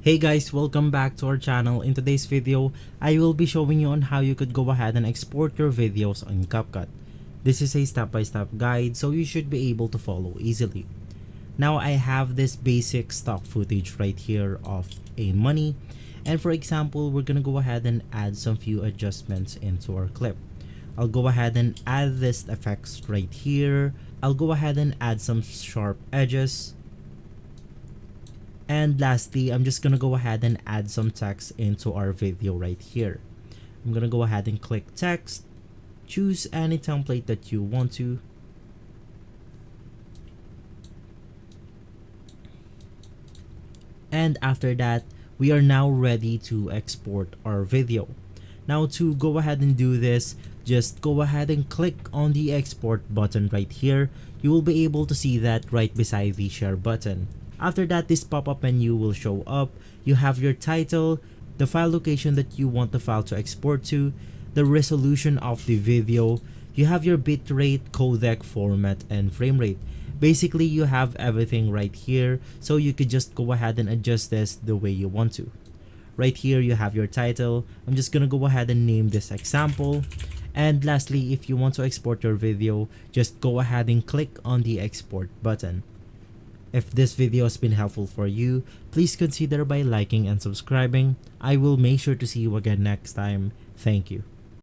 Hey guys, welcome back to our channel. In today's video, I will be showing you on how you could go ahead and export your videos on Capcut. This is a step-by-step guide, so you should be able to follow easily. Now I have this basic stock footage right here of a money, and for example, we're gonna go ahead and add some few adjustments into our clip. I'll go ahead and add this effects right here. I'll go ahead and add some sharp edges. And lastly, I'm just gonna go ahead and add some text into our video right here. I'm gonna go ahead and click text, choose any template that you want to. And after that, we are now ready to export our video. Now to go ahead and do this, just go ahead and click on the export button right here. You will be able to see that right beside the share button. After that, this pop-up menu will show up. You have your title, the file location that you want the file to export to, the resolution of the video, you have your bitrate, codec format, and frame rate. Basically, you have everything right here, so you could just go ahead and adjust this the way you want to. Right here, you have your title. I'm just gonna go ahead and name this example. And lastly, if you want to export your video, just go ahead and click on the export button. If this video has been helpful for you, please consider by liking and subscribing. I will make sure to see you again next time. Thank you.